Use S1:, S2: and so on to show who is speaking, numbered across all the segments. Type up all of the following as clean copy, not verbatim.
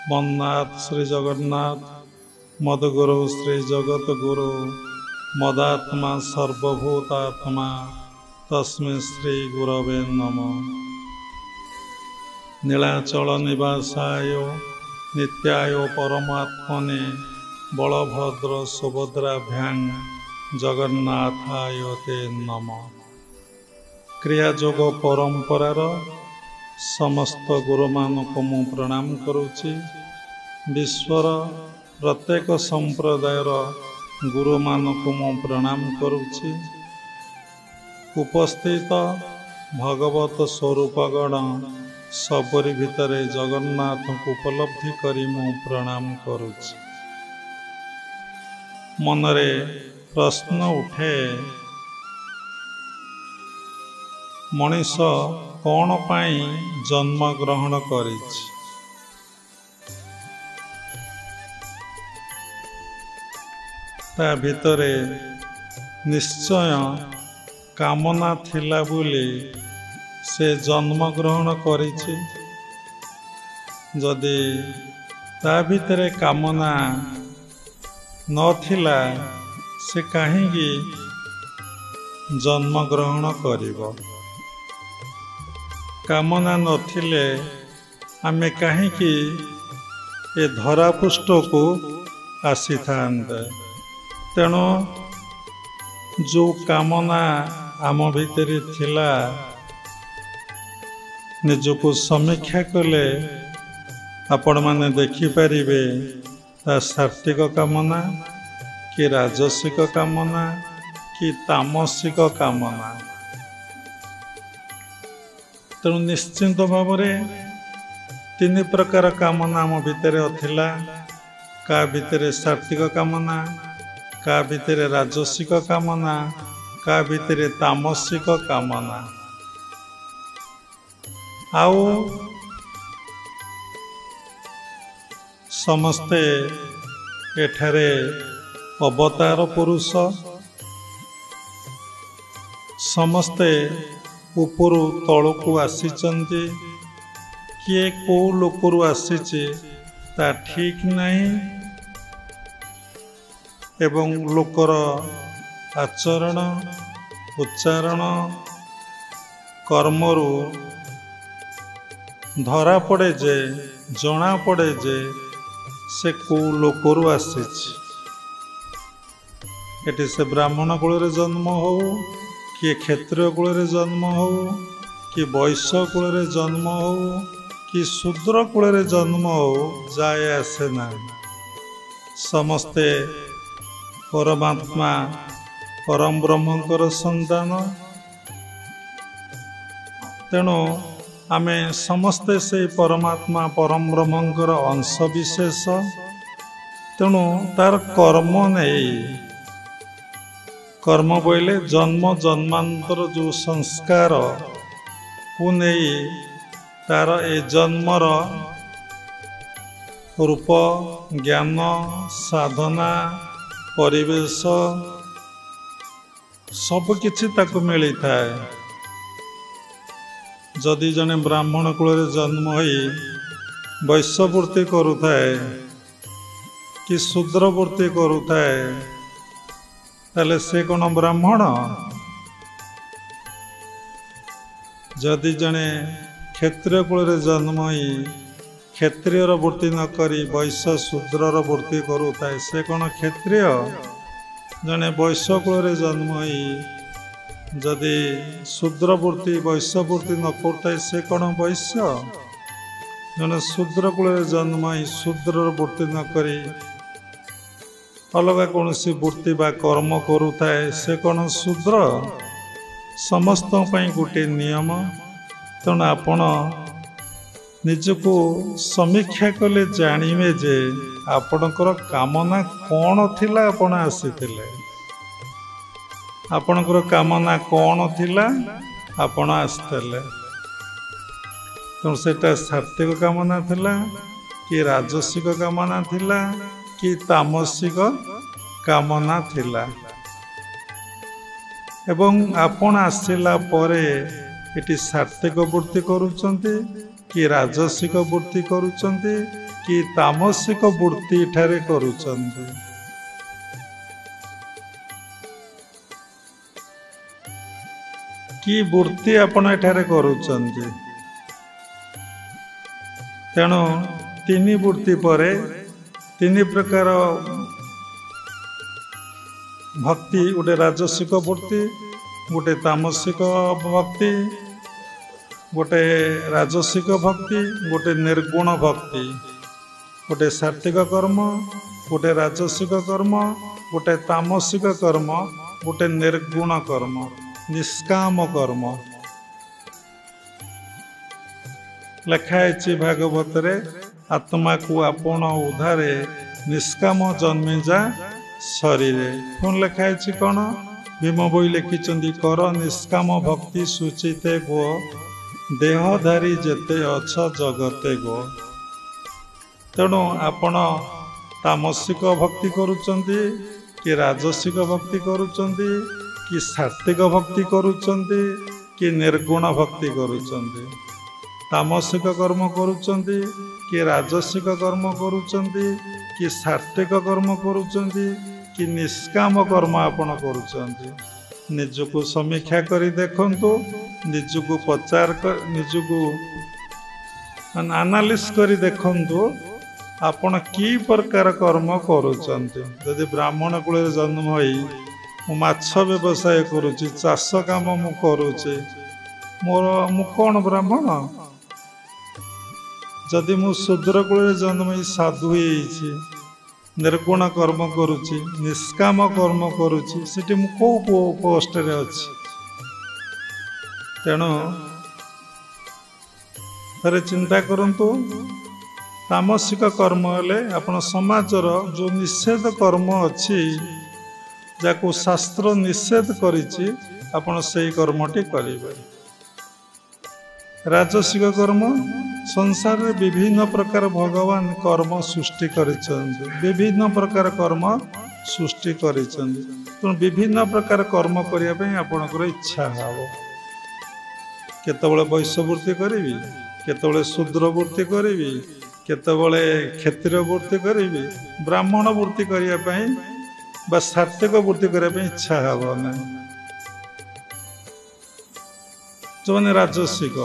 S1: मन्नाथ श्री जगन्नाथ मदगुरु श्री जगत गुरु मदात्मा सर्वभूतात्मा तस्मै श्री गुरवे नमः। नीलाचल निवासाय नित्याय परमात्मने बलभद्र सुभद्राभ्यां जगन्नाथाय ते नमः। क्रियायोग परंपरार समस्त गुरुमानकु मु प्रणाम करुछि। विश्वर प्रत्येक संप्रदायर गुरुमानकु मु प्रणाम करुछि। उपस्थित भगवत स्वरूपगण सबरी भितरे जगन्नाथ को उपलब्धि करी मु प्रणाम करुछि। मनरे प्रश्न उठे, मनीष कौन पाई जन्म ग्रहण करिछि? ता भितरे निश्चय कामना थिला बोली से जन्म ग्रहण करिछि। जदि ता भितरे कामना नथिला से काहींकी जन्म ग्रहण करिबो? कामना नथिले आमे काहींकी ए धरापृष्ठ को आसी थांते। तेणु जो कामना आम भितर थिला निजको समीक्षा कले आपण माने देखि परिबे ता सात्विक कामना कि राजसिक कामना कि तामसिक कामना। तेणु निश्चिंत भाव तीन प्रकार कामना आम भितर थिला। का भितर सात्विक कामना, का भितर राजसिक कामना, का भितर तामसिक कामना। आउ समस्ते एठारे अवतार पुरुष, समस्ते उपरु तलकू आसीचंती। किए को लोकरु आसीचे ता ठीक नहीं एवं लोकर आचरण उच्चारण कर्मरु धरा पड़े जे जना पड़े जे से को लोकरु आसीची। एटी से ब्राह्मण कुल जन्म हो कि क्षत्रिय कुल जन्म हो कि वैश्य कुल जन्म हो कि शूद्र कुल जन्म हो जाए आसे ना। समस्ते परमात्मा परम ब्रह्मकर संतान। तेणु आमे समस्ते से परमात्मा परम ब्रह्मकर अंश विशेष। तेणु तार कर्म नहीं, कर्म बोले जन्म जन्मांतर जो संस्कार को नहीं तार ए जन्मर रूप ज्ञान साधना परिवेश सबकिछि ताको मिली थाए। जदि जने ब्राह्मण कुल जन्म होई वैश्यवृत्ति करुथाए कि शूद्रवृत्ति करुथाए ताले से कौन ब्राह्मण? जदि जने क्षत्रिय कुल जन्म होई क्षत्रियर वृत्ति न करी वैश्य शूद्रर वृत्ति करुथाए से कौन क्षत्रिय? जने वैश्य कुल जन्म होई जदि शूद्र वृत्ति वैश्य वृत्ति न करता से कौन वैश्य? जने शूद्र कुल जन्म होई शूद्रर वृत्ति न करी अलग कौन सी वृत्ति बा कर्म करुथाए से कौन शूद्र? समस्त गोटे नियम। तेणु आपण निजको समीक्षा कले जानिबे जे आपणकर कामना कौन थिला आपण आसीथिले। आपणकर कामना कौन थिला आपण आसथिले। तेणु सेटा सात्विक कामना थिला कि राजसिक कामना थिला कि तामसिक कामना थिला। ଏବଂ ଆପଣ ଆସିଲା ପରେ ଏଠି ସାତ୍ତ୍ୱିକ ବୃତ୍ତି କରୁଛନ୍ତି କି ରାଜସିକ ବୃତ୍ତି କରୁଛନ୍ତି କି ତାମସିକ ବୃତ୍ତି ଏଠାରେ କରୁଛନ୍ତି। କି ବୃତ୍ତି ଆପଣ ଏଠାରେ କରୁଛନ୍ତି। ତେଣୁ ତିନି ବୃତ୍ତି ପରେ ତିନି ପ୍ରକାର ଭକ୍ତି, ଗୋଟେ ରାଜସିକ ବୃତ୍ତି, ଗୋଟେ ତାମସିକ ଭକ୍ତି, ଗୋଟେ ରାଜସିକ ଭକ୍ତି, ଗୋଟେ ନିର୍ଗୁଣ ଭକ୍ତି, ଗୋଟେ ସାତ୍ତ୍ୱିକ କର୍ମ, ଗୋଟେ ରାଜସିକ କର୍ମ, ଗୋଟେ ତାମସିକ କର୍ମ, ଗୋଟେ ନିର୍ଗୁଣ କର୍ମ, ନିଷ୍କାମ କର୍ମ। ଲେଖା ହେଇଛି ଭାଗବତରେ, ଆତ୍ମାକୁ ଆପଣ ଉଦ୍ଧାରେ ନିଷ୍କାମ ଜନ୍ମିଯା ଶରୀରେ। ପୁଣି ଲେଖା ହେଇଛି କ'ଣ? ଭୀମ ବୋଇ ଲେଖିଛନ୍ତି, କର ନିଷ୍କାମ ଭକ୍ତି ସୁଚିତେ ଗୋ, ଦେହଧାରୀ ଯେତେ ଅଛ ଜଗତେ ଗୋ। ତେଣୁ ଆପଣ ତାମସିକ ଭକ୍ତି କରୁଛନ୍ତି କି ରାଜସିକ ଭକ୍ତି କରୁଛନ୍ତି କି ସାତ୍ତ୍ୱିକ ଭକ୍ତି କରୁଛନ୍ତି କି ନିର୍ଗୁଣ ଭକ୍ତି କରୁଛନ୍ତି, ତାମସିକ କର୍ମ କରୁଛନ୍ତି କି ରାଜସିକ କର୍ମ କରୁଛନ୍ତି କି ସାତ୍ତ୍ୱିକ କର୍ମ କରୁଛନ୍ତି କି ନିଷ୍କାମ କର୍ମ ଆପଣ କରୁଛନ୍ତି, ନିଜକୁ ସମୀକ୍ଷା କରି ଦେଖନ୍ତୁ। ନିଜକୁ ନିଜକୁ ଆନାଲିସିସ୍ କରି ଦେଖନ୍ତୁ ଆପଣ କି ପ୍ରକାର କର୍ମ କରୁଛନ୍ତି। ଯଦି ବ୍ରାହ୍ମଣ କୂଳରେ ଜନ୍ମ ହୋଇ ମୁଁ ମାଛ ବ୍ୟବସାୟ କରୁଛି, ଚାଷ କାମ ମୁଁ କରୁଛି, ମୁଁ କ'ଣ ବ୍ରାହ୍ମଣ? ଯଦି ମୁଁ ଶୂଦ୍ର କୂଳରେ ଜନ୍ମ ହୋଇ ସାଧୁ ହେଇଛି, ନିର୍ଗୁଣ କର୍ମ କରୁଛି, ନିଷ୍କାମ କର୍ମ କରୁଛି, ସେଠି ମୁଁ କେଉଁ ପୋଷ୍ଟରେ ଅଛି? ତେଣୁ ଥରେ ଚିନ୍ତା କରନ୍ତୁ। ତାମସିକ କର୍ମ ହେଲେ ଆପଣ ସମାଜର ଯେଉଁ ନିଷେଧ କର୍ମ ଅଛି, ଯାହାକୁ ଶାସ୍ତ୍ର ନିଷେଧ କରିଛି, ଆପଣ ସେଇ କର୍ମଟି କରିବେ। ରାଜସିକ କର୍ମ, ସଂସାରରେ ବିଭିନ୍ନ ପ୍ରକାର ଭଗବାନ କର୍ମ ସୃଷ୍ଟି କରିଛନ୍ତି, ବିଭିନ୍ନ ପ୍ରକାର କର୍ମ ସୃଷ୍ଟି କରିଛନ୍ତି। ତେଣୁ ବିଭିନ୍ନ ପ୍ରକାର କର୍ମ କରିବା ପାଇଁ ଆପଣଙ୍କର ଇଚ୍ଛା ହେବ। କେତେବେଳେ ବୈଶ୍ୟବୃତ୍ତି କରିବି, କେତେବେଳେ ଶୂଦ୍ର ବୃତ୍ତି କରିବି, କେତେବେଳେ କ୍ଷତ୍ରିୟ ବୃତ୍ତି କରିବି, ବ୍ରାହ୍ମଣ ବୃତ୍ତି କରିବା ପାଇଁ ବା ସାତ୍ତ୍ୱିକ ବୃତ୍ତି କରିବା ପାଇଁ ଇଚ୍ଛା ହେବ ନାହିଁ। ଯେଉଁମାନେ ରାଜସିକ,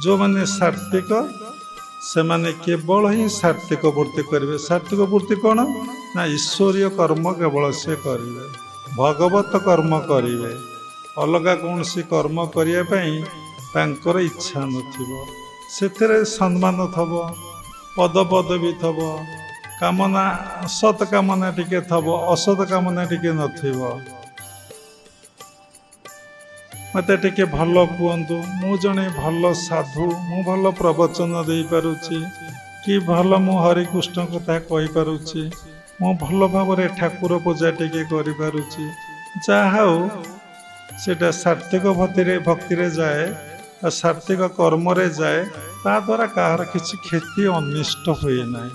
S1: ଯେଉଁମାନେ ସାତ୍ତ୍ୱିକ, ସେମାନେ କେବଳ ହିଁ ସାତ୍ତ୍ୱିକ ବୃତ୍ତି କରିବେ। ସାତ୍ତ୍ୱିକ ବୃତ୍ତି କ'ଣ? ନା ଈଶ୍ୱରୀୟ କର୍ମ କେବଳ ସେ କରିବେ, ଭଗବତ କର୍ମ କରିବେ। ଅଲଗା କୌଣସି କର୍ମ କରିବା ପାଇଁ ତାଙ୍କର ଇଚ୍ଛା ନଥିବ। ସେଥିରେ ସମ୍ମାନ ଥବ, ପଦପଦବୀ ଥବ, କାମନା, ସତ୍ କାମନା ଟିକେ ଥବ, ଅସତ୍ କାମନା ଟିକେ ନଥିବ। ମୋତେ ଟିକେ ଭଲ କୁହନ୍ତୁ, ମୁଁ ଜଣେ ଭଲ ସାଧୁ, ମୁଁ ଭଲ ପ୍ରବଚନ ଦେଇପାରୁଛି, କି ଭଲ ମୁଁ ହରିକୃଷ୍ଣ କଥା କହିପାରୁଛି, ମୁଁ ଭଲ ଭାବରେ ଠାକୁର ପୂଜା ଟିକେ କରିପାରୁଛି, ଯାହା ହଉ ସେଟା ସାତ୍ତ୍ୱିକ ଭକ୍ତିରେ ଯାଏ, ସାତ୍ତ୍ୱିକ କର୍ମରେ ଯାଏ। ତା ଦ୍ୱାରା କାହାର କିଛି କ୍ଷତି ଅନିଷ୍ଟ ହୁଏ ନାହିଁ,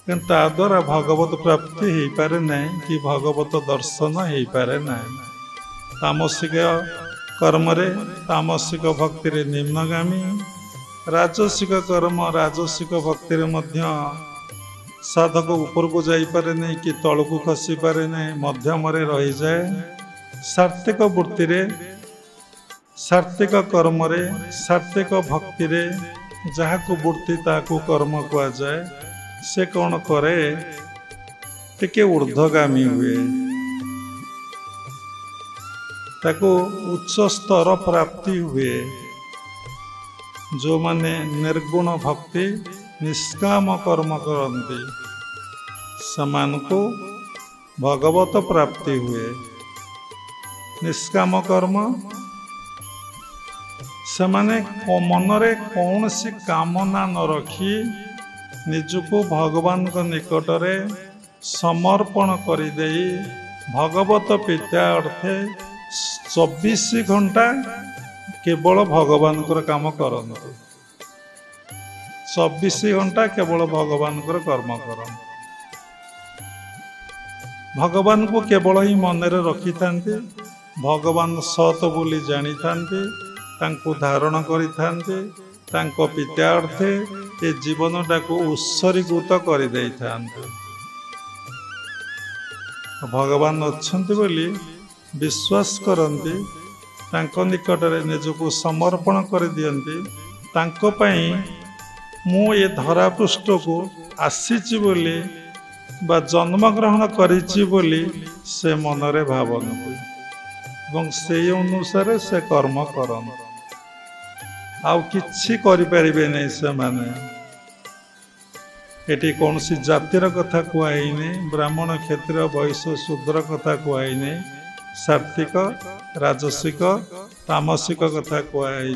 S1: କିନ୍ତୁ ତା ଦ୍ୱାରା ଭଗବତ ପ୍ରାପ୍ତି ହେଇପାରେ ନାହିଁ କି ଭଗବତ ଦର୍ଶନ ହେଇପାରେ ନାହିଁ। ତାମସିକ କର୍ମରେ, ତାମସିକ ଭକ୍ତିରେ ନିମ୍ନଗାମୀ, ରାଜସିକ କର୍ମ, ରାଜସିକ ଭକ୍ତିରେ ମଧ୍ୟ ସାଧକ ଉପରକୁ ଯାଇପାରେ ନାହିଁ କି ତଳକୁ ଖସିପାରେ ନାହିଁ, ମଧ୍ୟମରେ ରହିଯାଏ। ସାତ୍ତ୍ୱିକ ବୃତ୍ତିରେ, ସାତ୍ତ୍ୱିକ କର୍ମରେ, ସାତ୍ତ୍ୱିକ ଭକ୍ତିରେ ଯାହାକୁ ବୃତ୍ତି ତାହାକୁ କର୍ମ କୁହାଯାଏ। ସେ କ'ଣ କରେ? ଟିକେ ଊର୍ଦ୍ଧ୍ୱଗାମୀ ହୁଏ, ତାକୁ ଉଚ୍ଚ ସ୍ତର ପ୍ରାପ୍ତି ହୁଏ। ଯେଉଁମାନେ ନିର୍ଗୁଣ ଭକ୍ତି, ନିଷ୍କାମ କର୍ମ କରନ୍ତି, ସେମାନଙ୍କୁ ଭଗବତ ପ୍ରାପ୍ତି ହୁଏ। ନିଷ୍କାମ କର୍ମ, ସେମାନେ ମନରେ କୌଣସି କାମନା ନ ରଖି ନିଜକୁ ଭଗବାନଙ୍କ ନିକଟରେ ସମର୍ପଣ କରିଦେଇ ଭଗବତ ପିତା ଅର୍ଥେ 24 ଘଣ୍ଟା କେବଳ ଭଗବାନଙ୍କର କାମ କରନ୍ତୁ। 24 ଘଣ୍ଟା କେବଳ ଭଗବାନଙ୍କର କର୍ମ କରନ୍ତୁ। भगवान को केवल ही मन रखि था भगवान सत बोली जानी था धारण करि पित्यार्थे ए जीवनटा को उत्सर्गीकृत कर दे भगवान अच्छंती बोली विश्वास करती निकट में निजको समर्पण कर दियंती तांको पई मु ये धरापृष्ठ को आसीची बोली बा जन्म ग्रहण करिची बोली से मनरे भावती और से अनुसार से कर्म करन आउ किछि करि परिबे नै से माने एटी कौन सी जातिर कथा कहनी ब्राह्मण क्षेत्रीय वैश्य शूद्र कथा कहनी सात्विक राजसिक तामसिक कथा कहुई